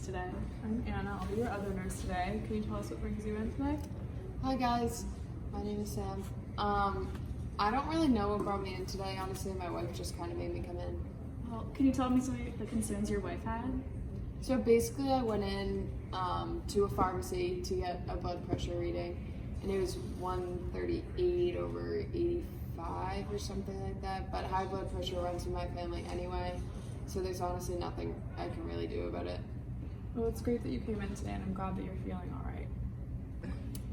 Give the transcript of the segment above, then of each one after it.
Today. I'm Anna, I'll be your other nurse today. Can you tell us what brings you in today? Hi guys, my name is Sam. I don't really know what brought me in today. Honestly, my wife just kind of made me come in. Well, can you tell me some of the concerns your wife had? So basically I went in to a pharmacy to get a blood pressure reading, and it was 138 over 85 or something like that, but high blood pressure runs in my family anyway, so there's honestly nothing I can really do about it. Well, it's great that you came in today, and I'm glad that you're feeling all right.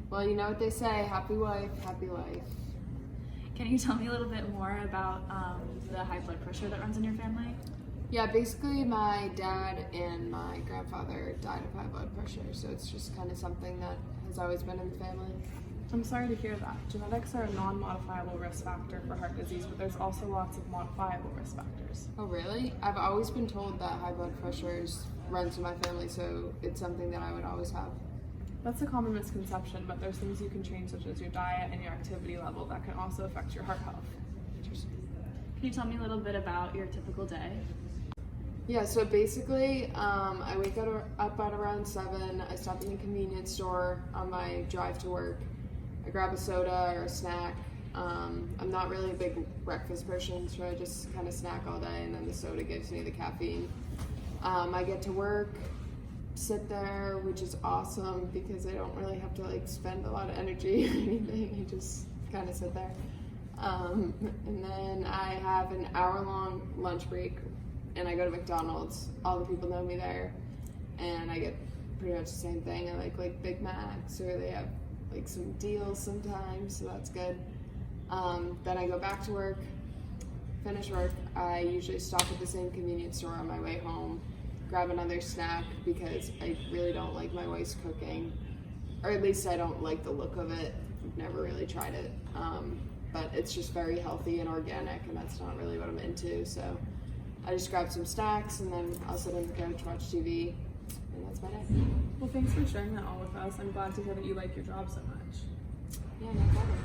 Well, you know what they say, happy wife, happy life. Can you tell me a little bit more about the high blood pressure that runs in your family? Yeah, basically my dad and my grandfather died of high blood pressure, so it's just kind of something that has always been in the family. I'm sorry to hear that. Genetics are a non-modifiable risk factor for heart disease, but there's also lots of modifiable risk factors. Oh really? I've always been told that high blood pressure runs in my family, so it's something that I would always have. That's a common misconception, but there's things you can change, such as your diet and your activity level, that can also affect your heart health. Interesting. Can you tell me a little bit about your typical day? Yeah, so basically, I wake up at around 7, I stop in the convenience store on my drive to work, I grab a soda or a snack. I'm not really a big breakfast person, so I just kind of snack all day, and then the soda gives me the caffeine. I get to work, sit there, which is awesome because I don't really have to like spend a lot of energy or anything. I just kind of sit there. And then I have an hour-long lunch break, and I go to McDonald's. All the people know me there, and I get pretty much the same thing. I like Big Macs, or they have like some deals sometimes, so that's good. Then I go back to work, finish work. I usually stop at the same convenience store on my way home, grab another snack because I really don't like my wife's cooking, or at least I don't like the look of it. I've never really tried it, but it's just very healthy and organic, and that's not really what I'm into, so I just grab some snacks, and then I'll sit on the couch, watch TV, and that's my day. Well, thanks for sharing that all with us. I'm glad to hear that you like your job so much. Yeah, no problem.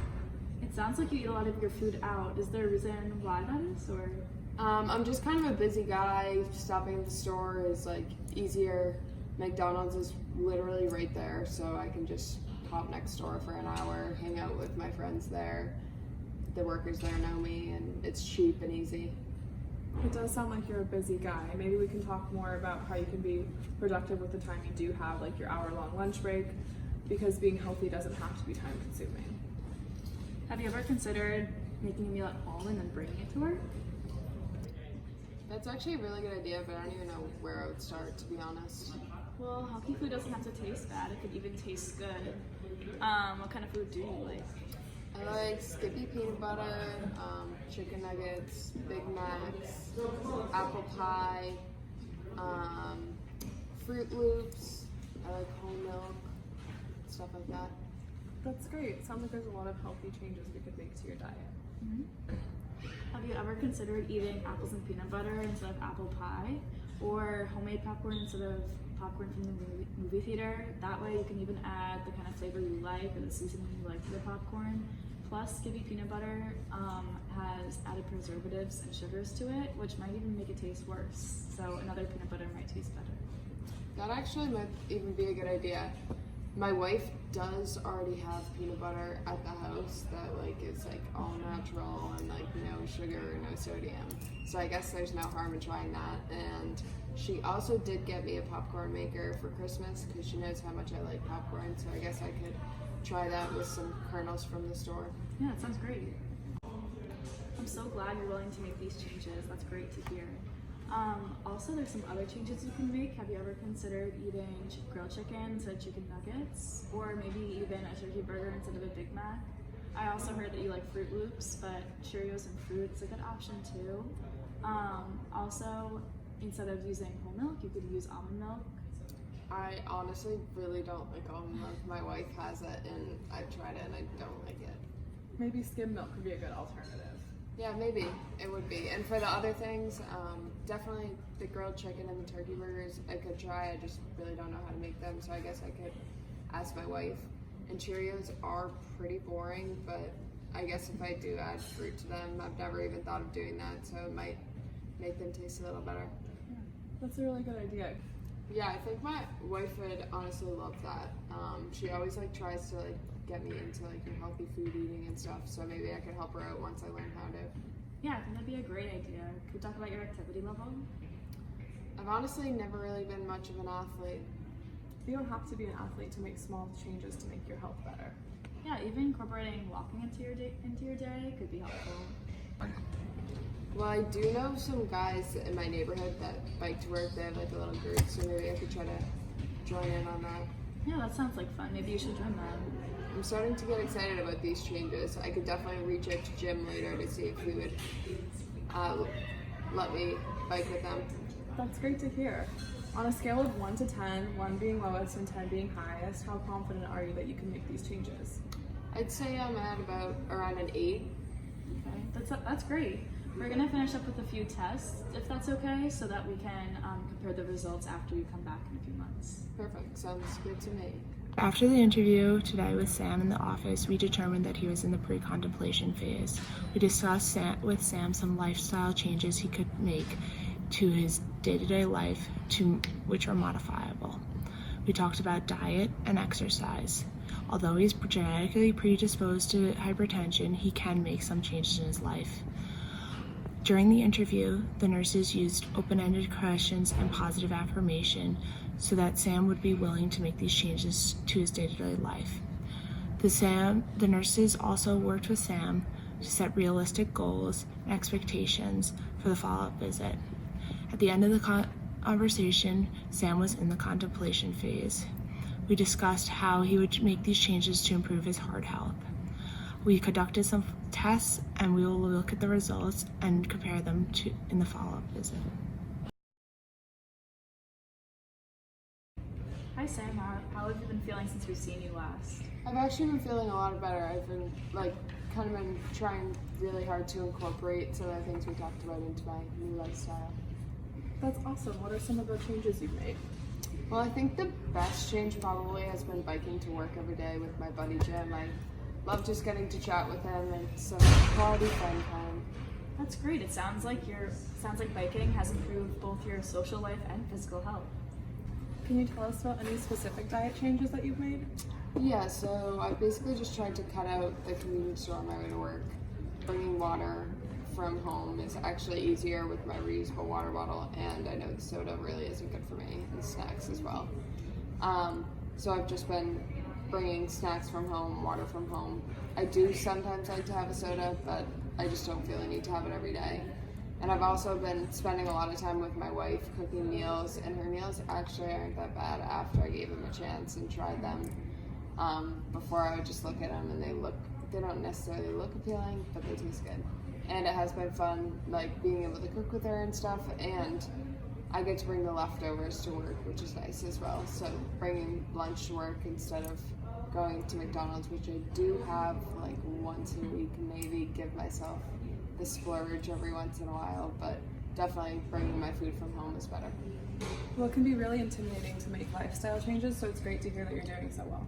It sounds like you eat a lot of your food out. Is there a reason why that is, or? I'm just kind of a busy guy. Stopping at the store is like easier. McDonald's is literally right there, so I can just hop next door for an hour, hang out with my friends there. The workers there know me, and it's cheap and easy. It does sound like you're a busy guy. Maybe we can talk more about how you can be productive with the time you do have, like your hour-long lunch break, because being healthy doesn't have to be time-consuming. Have you ever considered making a meal at home and then bringing it to work? That's actually a really good idea, but I don't even know where I would start, to be honest. Well, healthy food doesn't have to taste bad. It could even taste good. What kind of food do you like? I like Skippy peanut butter, chicken nuggets, Big Macs, apple pie, Fruit Loops. I like whole milk, stuff like that. That's great. Sounds like there's a lot of healthy changes we could make to your diet. Mm-hmm. Have you ever considered eating apples and peanut butter instead of apple pie, or homemade popcorn instead of popcorn from the movie theater? That way you can even add the kind of flavor you like or the seasoning you like to the popcorn. Plus, Skippy peanut butter has added preservatives and sugars to it, which might even make it taste worse. So another peanut butter might taste better. That actually might even be a good idea. My wife does already have peanut butter at the house that like is like all natural and like no sugar, no sodium. So I guess there's no harm in trying that. And she also did get me a popcorn maker for Christmas because she knows how much I like popcorn. So I guess I could try that with some kernels from the store. Yeah, that sounds great. I'm so glad you're willing to make these changes. That's great to hear. Also, there's some other changes you can make. Have you ever considered eating grilled chicken instead of chicken nuggets? Or maybe even a turkey burger instead of a Big Mac? I also heard that you like Fruit Loops, but Cheerios and fruit is a good option too. Also, instead of using whole milk, you could use almond milk. I honestly really don't like almond milk. My wife has it and I've tried it and I don't like it. Maybe skim milk would be a good alternative. Yeah, maybe it would be. And for the other things, definitely the grilled chicken and the turkey burgers I could try. I just really don't know how to make them, so I guess I could ask my wife. And Cheerios are pretty boring, but I guess if I do add fruit to them, I've never even thought of doing that, so it might make them taste a little better. Yeah, that's a really good idea. Yeah, I think my wife would honestly love that. She always like tries to like get me into like your healthy food eating and stuff, so maybe I could help her out once I learn how to. Yeah, I think that'd be a great idea. Could we talk about your activity level? I've honestly never really been much of an athlete. You don't have to be an athlete to make small changes to make your health better. Yeah, even incorporating walking into your day could be helpful. Well, I do know some guys in my neighborhood that bike to work. They have like a little group, so maybe I could try to join in on that. Yeah, that sounds like fun. Maybe you should join them. I'm starting to get excited about these changes. I could definitely reach out to Jim later to see if he would let me bike with them. That's great to hear. On a scale of 1 to 10, 1 being lowest and 10 being highest, how confident are you that you can make these changes? I'd say I'm at about around an 8. Okay, that's great. We're gonna finish up with a few tests, if that's okay, so that we can compare the results after you come back in a few months. Perfect, sounds good to me. After the interview today with Sam in the office, we determined that he was in the pre-contemplation phase. We discussed with Sam some lifestyle changes he could make to his day-to-day life, which are modifiable. We talked about diet and exercise. Although he's genetically predisposed to hypertension, he can make some changes in his life. During the interview, the nurses used open-ended questions and positive affirmation so that Sam would be willing to make these changes to his day-to-day life. The nurses also worked with Sam to set realistic goals and expectations for the follow-up visit. At the end of the conversation, Sam was in the contemplation phase. We discussed how he would make these changes to improve his heart health. We conducted some tests and we will look at the results and compare them in the follow-up visit. Hi Sam, how have you been feeling since we've seen you last? I've actually been feeling a lot better. I've been kind of been trying really hard to incorporate some of the things we talked about into my new lifestyle. That's awesome. What are some of the changes you've made? Well, I think the best change probably has been biking to work every day with my buddy Jim. I love just getting to chat with him and some quality fun time. That's great. It sounds like biking has improved both your social life and physical health. Can you tell us about any specific diet changes that you've made? Yeah, so I basically just tried to cut out the convenience store on my way to work. Bringing water from home is actually easier with my reusable water bottle, and I know the soda really isn't good for me, and snacks as well. So I've just been bringing snacks from home, water from home. I do sometimes like to have a soda, but I just don't feel a need to have it every day. And I've also been spending a lot of time with my wife cooking meals, and her meals actually aren't that bad after I gave them a chance and tried them. Before I would just look at them and they don't necessarily look appealing, but they taste good. And it has been fun, like being able to cook with her and stuff, and I get to bring the leftovers to work, which is nice as well. So bringing lunch to work instead of going to McDonald's, which I do have like once a week, maybe give myself the splurge every once in a while, but definitely bringing my food from home is better. Well, it can be really intimidating to make lifestyle changes, so it's great to hear that you're doing so well.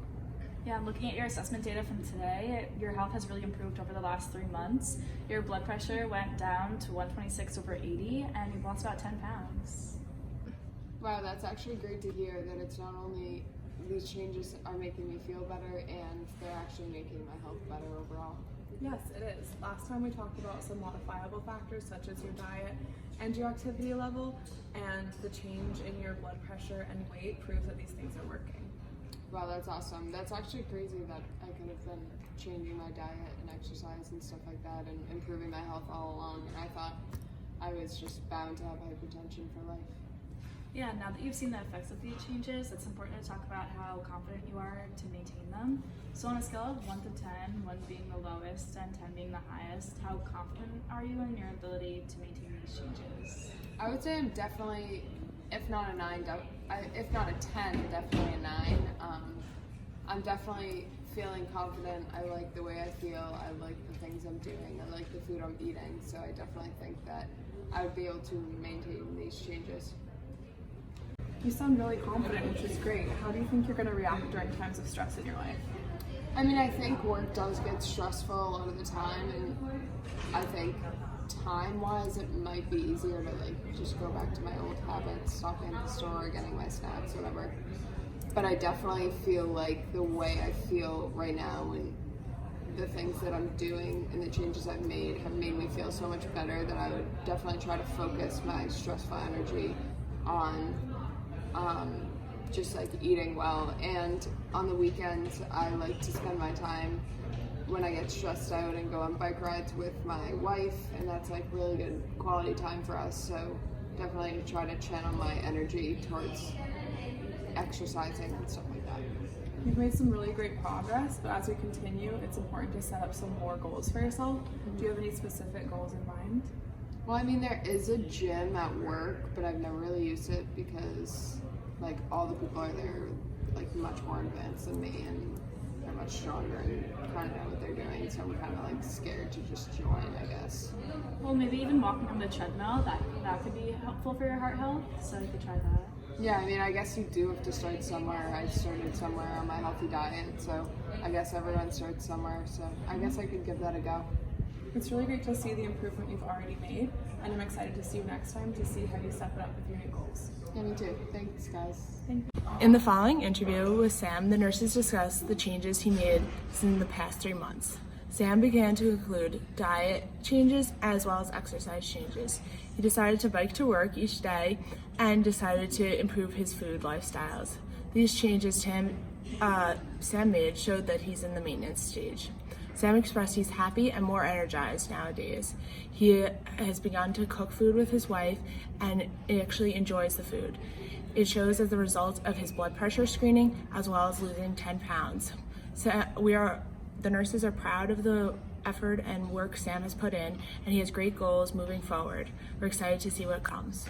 Yeah, I'm looking at your assessment data from today. Your health has really improved over the last 3 months. Your blood pressure went down to 126/80, and you've lost about 10 pounds. Wow, that's actually great to hear that it's not only these changes are making me feel better and they're actually making my health better overall. Yes, it is. Last time we talked about some modifiable factors such as your diet and your activity level, and the change in your blood pressure and weight proves that these things are working. Wow, that's awesome. That's actually crazy that I could have been changing my diet and exercise and stuff like that and improving my health all along, and I thought I was just bound to have hypertension for life. Yeah, now that you've seen the effects of these changes, it's important to talk about how confident you are to maintain them. So on a scale of 1 to 10, 1 being the lowest and 10 being the highest, how confident are you in your ability to maintain these changes? I would say I'm definitely, if not a 9, if not a 10, definitely a 9. I'm definitely feeling confident. I like the way I feel. I like the things I'm doing. I like the food I'm eating. So I definitely think that I would be able to maintain these changes. You sound really confident, which is great. How do you think you're going to react during times of stress in your life? I mean, I think work does get stressful a lot of the time, and I think time-wise it might be easier to like just go back to my old habits, stopping at the store, getting my snacks, whatever. But I definitely feel like the way I feel right now and the things that I'm doing and the changes I've made have made me feel so much better that I would definitely try to focus my stressful energy on just like eating well. And on the weekends I like to spend my time when I get stressed out and go on bike rides with my wife, and that's like really good quality time for us. So definitely try to channel my energy towards exercising and stuff like that. You've made some really great progress, but as we continue, it's important to set up some more goals for yourself. Do you have any specific goals in mind? Well, I mean, there is a gym at work, but I've never really used it because like all the people are there like much more advanced than me, and they're much stronger and kind of know what they're doing, so I'm kind of like scared to just join, I guess. Well, maybe even walking on the treadmill, that could be helpful for your heart health, so you could try that. Yeah, I mean, I guess you do have to start somewhere. I started somewhere on my healthy diet, so I guess everyone starts somewhere, so I guess I could give that a go. It's really great to see the improvement you've already made, and I'm excited to see you next time to see how you step it up with your new goals. Yeah, me too. Thanks, guys. Thank you. In the following interview with Sam, the nurses discussed the changes he made in the past 3 months. Sam began to include diet changes as well as exercise changes. He decided to bike to work each day and decided to improve his food lifestyles. These changes Sam made showed that he's in the maintenance stage. Sam expressed he's happy and more energized nowadays. He has begun to cook food with his wife and actually enjoys the food. It shows as a result of his blood pressure screening as well as losing 10 pounds. So the nurses are proud of the effort and work Sam has put in, and he has great goals moving forward. We're excited to see what comes.